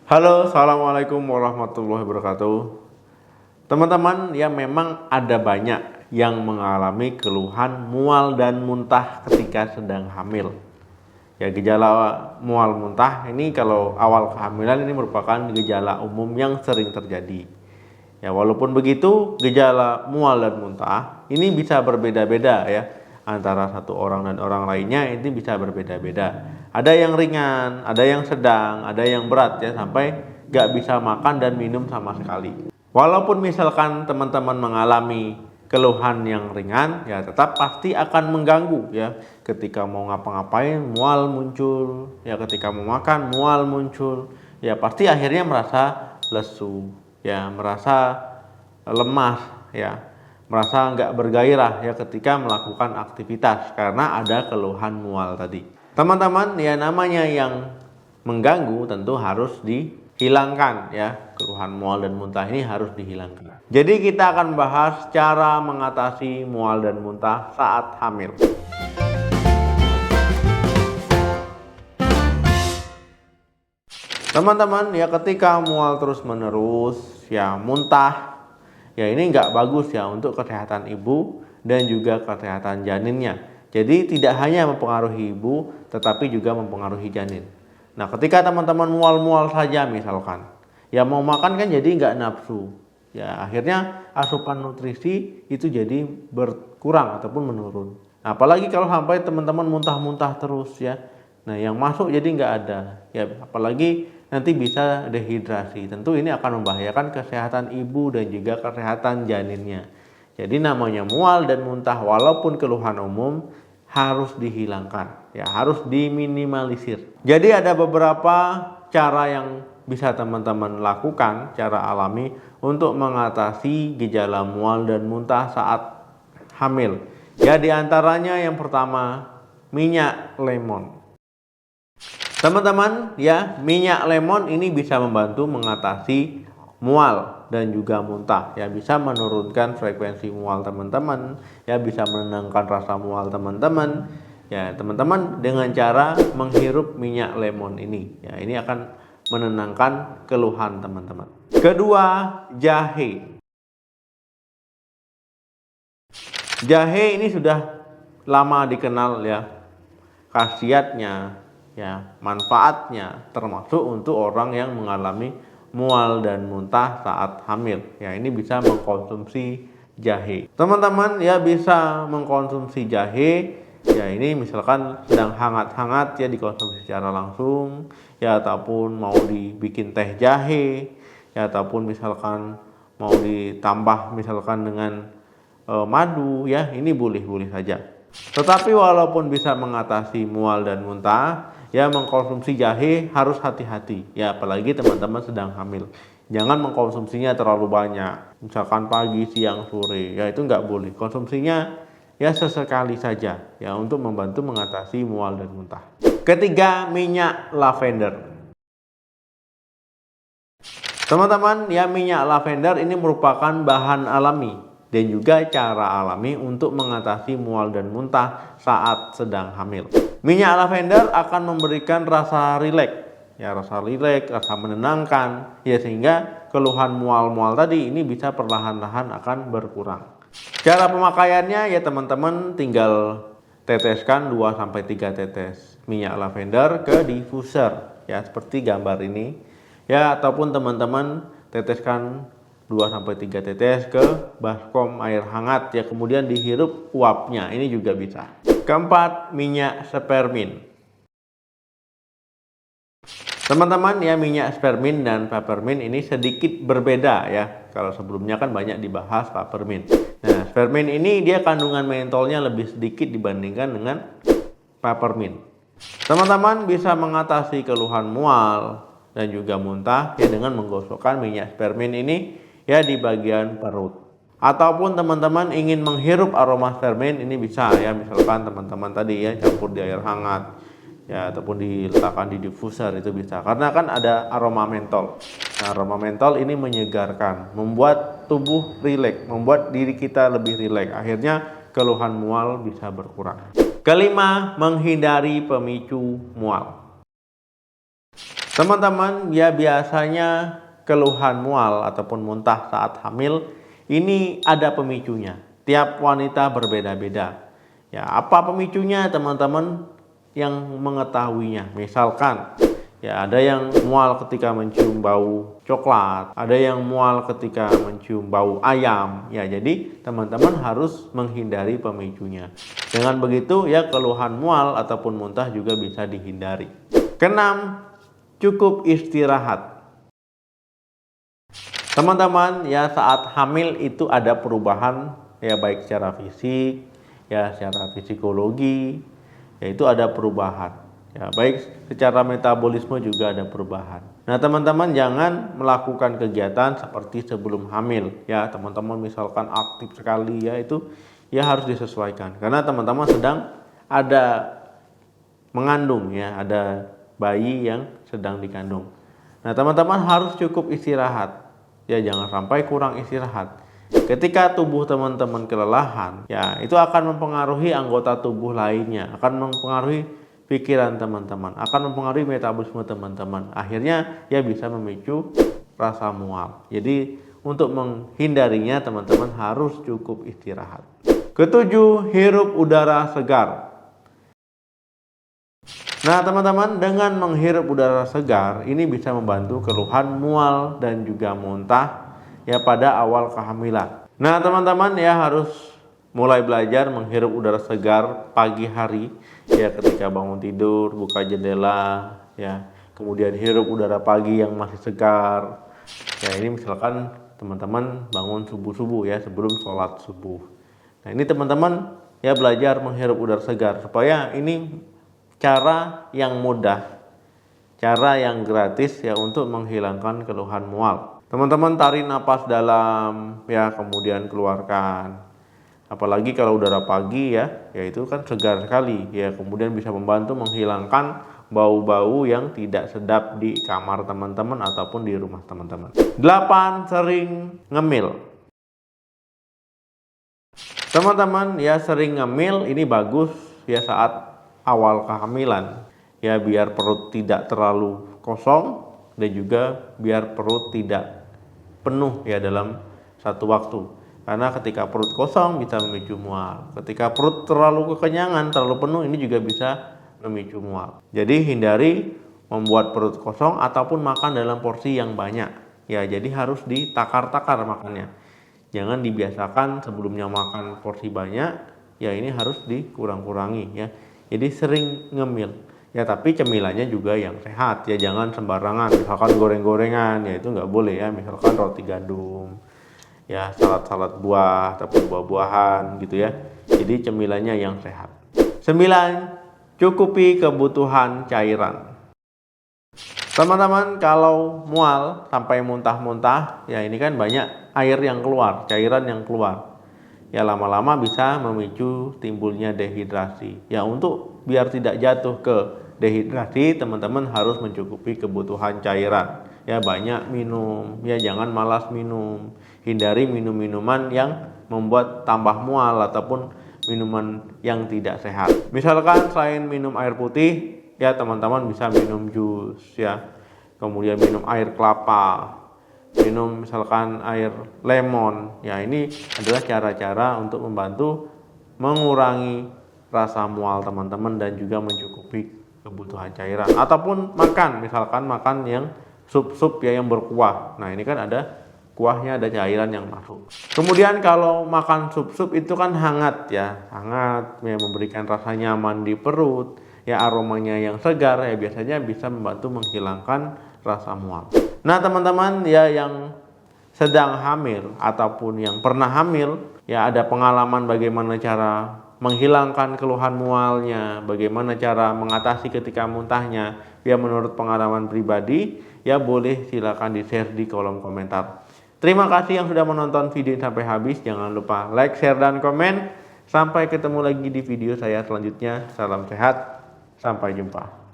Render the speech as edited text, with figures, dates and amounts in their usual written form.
Halo, assalamualaikum warahmatullahi wabarakatuh. Teman-teman, ya memang ada banyak yang mengalami keluhan mual dan muntah ketika sedang hamil. Ya, gejala mual muntah ini kalau awal kehamilan ini merupakan gejala umum yang sering terjadi. Ya, walaupun begitu, gejala mual dan muntah ini bisa berbeda-beda ya. Antara satu orang dan orang lainnya ini bisa berbeda-beda. Ada yang ringan, ada yang sedang, ada yang berat ya, sampai gak bisa makan dan minum sama sekali. Walaupun misalkan teman-teman mengalami keluhan yang ringan, ya tetap pasti akan mengganggu ya. Ketika mau ngapa-ngapain mual muncul, ya ketika mau makan mual muncul, ya pasti akhirnya merasa lesu, ya merasa lemas, ya merasa nggak bergairah ya ketika melakukan aktivitas karena ada keluhan mual tadi. Teman-teman, ya namanya yang mengganggu tentu harus dihilangkan ya. Keluhan mual dan muntah ini harus dihilangkan. Jadi kita akan bahas cara mengatasi mual dan muntah saat hamil. Teman-teman, ya ketika mual terus menerus, ya muntah, ya ini nggak bagus ya untuk kesehatan ibu dan juga kesehatan janinnya. Jadi tidak hanya mempengaruhi ibu, tetapi juga mempengaruhi janin. Nah, ketika teman-teman mual-mual saja misalkan, ya mau makan kan jadi nggak nafsu. Ya akhirnya asupan nutrisi itu jadi berkurang ataupun menurun. Nah, apalagi kalau sampai teman-teman muntah-muntah terus ya. Nah, yang masuk jadi nggak ada. Ya apalagi nanti bisa dehidrasi. Tentu ini akan membahayakan kesehatan ibu dan juga kesehatan janinnya. Jadi namanya mual dan muntah walaupun keluhan umum harus dihilangkan, ya harus diminimalisir. Jadi ada beberapa cara yang bisa teman-teman lakukan cara alami untuk mengatasi gejala mual dan muntah saat hamil. Ya diantaranya yang pertama minyak lemon. Teman-teman, ya minyak lemon ini bisa membantu mengatasi mual dan juga muntah, ya bisa menurunkan frekuensi mual teman-teman, ya bisa menenangkan rasa mual teman-teman. Ya teman-teman dengan cara menghirup minyak lemon ini, ya ini akan menenangkan keluhan teman-teman. Kedua, jahe. Jahe ini sudah lama dikenal ya khasiatnya, ya manfaatnya, termasuk untuk orang yang mengalami mual dan muntah saat hamil. Ya ini bisa mengkonsumsi jahe. Teman-teman ya bisa mengkonsumsi jahe. Ya ini misalkan sedang hangat-hangat ya dikonsumsi secara langsung, ya ataupun mau dibikin teh jahe, ya ataupun misalkan mau ditambah misalkan dengan madu ya ini boleh-boleh saja. Tetapi walaupun bisa mengatasi mual dan muntah, ya mengkonsumsi jahe harus hati-hati ya apalagi teman-teman sedang hamil. Jangan mengkonsumsinya terlalu banyak, misalkan pagi, siang, sore, ya itu nggak boleh. Konsumsinya ya sesekali saja ya untuk membantu mengatasi mual dan muntah. Ketiga, minyak lavender. Teman-teman, ya minyak lavender ini merupakan bahan alami dan juga cara alami untuk mengatasi mual dan muntah saat sedang hamil. Minyak lavender akan memberikan rasa rileks, ya rasa rileks, rasa menenangkan, ya sehingga keluhan mual-mual tadi ini bisa perlahan-lahan akan berkurang. Cara pemakaiannya ya teman-teman tinggal teteskan 2-3 tetes minyak lavender ke diffuser, ya seperti gambar ini, ya ataupun teman-teman teteskan 2-3 tetes ke baskom air hangat ya kemudian dihirup uapnya ini juga bisa. Keempat, minyak spearmint. Teman-teman ya minyak spearmint dan peppermint ini sedikit berbeda ya. Kalau sebelumnya kan banyak dibahas peppermint. Nah spearmint ini dia kandungan mentolnya lebih sedikit dibandingkan dengan peppermint. Teman-teman bisa mengatasi keluhan mual dan juga muntah ya dengan menggosokkan minyak spearmint ini ya di bagian perut. Ataupun teman-teman ingin menghirup aroma spearmint ini bisa ya misalkan teman-teman tadi ya campur di air hangat ya ataupun diletakkan di diffuser itu bisa karena kan ada aroma mentol. Nah, aroma mentol ini menyegarkan, membuat tubuh rileks, membuat diri kita lebih rileks. Akhirnya keluhan mual bisa berkurang. Kelima, menghindari pemicu mual. Teman-teman, ya biasanya keluhan mual ataupun muntah saat hamil ini ada pemicunya. Tiap wanita berbeda-beda. Ya, apa pemicunya teman-teman yang mengetahuinya? Misalkan ya ada yang mual ketika mencium bau coklat, ada yang mual ketika mencium bau ayam. Ya, jadi teman-teman harus menghindari pemicunya. Dengan begitu ya keluhan mual ataupun muntah juga bisa dihindari. Keenam, cukup istirahat. Teman-teman, ya saat hamil itu ada perubahan ya baik secara fisik, ya secara psikologi, yaitu ada perubahan. Ya, baik secara metabolisme juga ada perubahan. Nah, teman-teman jangan melakukan kegiatan seperti sebelum hamil. Ya, teman-teman misalkan aktif sekali ya itu ya harus disesuaikan. Karena teman-teman sedang ada mengandung ya, ada bayi yang sedang dikandung. Nah, teman-teman harus cukup istirahat. Ya, jangan sampai kurang istirahat. Ketika tubuh teman-teman kelelahan, ya itu akan mempengaruhi anggota tubuh lainnya, akan mempengaruhi pikiran teman-teman, akan mempengaruhi metabolisme teman-teman. Akhirnya ya bisa memicu rasa mual. Jadi untuk menghindarinya teman-teman harus cukup istirahat. Ketujuh, hirup udara segar. Nah teman-teman, dengan menghirup udara segar ini bisa membantu keluhan mual dan juga muntah ya pada awal kehamilan. Nah teman-teman ya harus mulai belajar menghirup udara segar pagi hari ya ketika bangun tidur, buka jendela ya, kemudian hirup udara pagi yang masih segar. Ya ini misalkan teman-teman bangun subuh-subuh ya sebelum sholat subuh. Nah ini teman-teman ya belajar menghirup udara segar supaya ini cara yang mudah, cara yang gratis ya untuk menghilangkan keluhan mual. Teman-teman tarik napas dalam ya, kemudian keluarkan. Apalagi kalau udara pagi ya, itu kan segar sekali ya, kemudian bisa membantu menghilangkan bau-bau yang tidak sedap di kamar teman-teman ataupun di rumah teman-teman. 8. Sering ngemil. Teman-teman ya sering ngemil ini bagus ya saat awal kehamilan ya, biar perut tidak terlalu kosong dan juga biar perut tidak penuh ya dalam satu waktu. Karena ketika perut kosong bisa memicu mual. Ketika perut terlalu kekenyangan, terlalu penuh, ini juga bisa memicu mual. Jadi hindari membuat perut kosong ataupun makan dalam porsi yang banyak. Ya, jadi harus ditakar-takar makannya. Jangan dibiasakan sebelumnya makan porsi banyak, ya ini harus dikurang-kurangi ya. Jadi sering ngemil. Ya tapi cemilannya juga yang sehat ya, jangan sembarangan. Misalkan goreng-gorengan ya itu nggak boleh ya. Misalkan roti gandum, ya salad-salad buah ataupun buah-buahan gitu ya. Jadi cemilannya yang sehat. 9. Cukupi kebutuhan cairan. Teman-teman kalau mual sampai muntah-muntah ya ini kan banyak air yang keluar, cairan yang keluar. Ya lama-lama bisa memicu timbulnya dehidrasi. Ya untuk biar tidak jatuh ke dehidrasi, teman-teman harus mencukupi kebutuhan cairan. Ya banyak minum, ya jangan malas minum. Hindari minum-minuman yang membuat tambah mual ataupun minuman yang tidak sehat. Misalkan selain minum air putih, ya teman-teman bisa minum jus ya. Kemudian minum air kelapa, minum misalkan air lemon. Ya ini adalah cara-cara untuk membantu mengurangi rasa mual teman-teman dan juga mencukupi kebutuhan cairan. Ataupun makan, misalkan makan yang sup-sup ya yang berkuah. Nah ini kan ada kuahnya, ada cairan yang masuk. Kemudian kalau makan sup-sup itu kan hangat ya, hangat ya, memberikan rasa nyaman di perut ya, aromanya yang segar ya, biasanya bisa membantu menghilangkan rasa mual. Nah teman-teman ya yang sedang hamil ataupun yang pernah hamil ya, ada pengalaman bagaimana cara menghilangkan keluhan mualnya, bagaimana cara mengatasi ketika muntahnya ya menurut pengalaman pribadi ya, boleh silakan di-share di kolom komentar. Terima kasih yang sudah menonton video ini sampai habis. Jangan lupa like, share, dan komen. Sampai ketemu lagi di video saya selanjutnya. Salam sehat, sampai jumpa.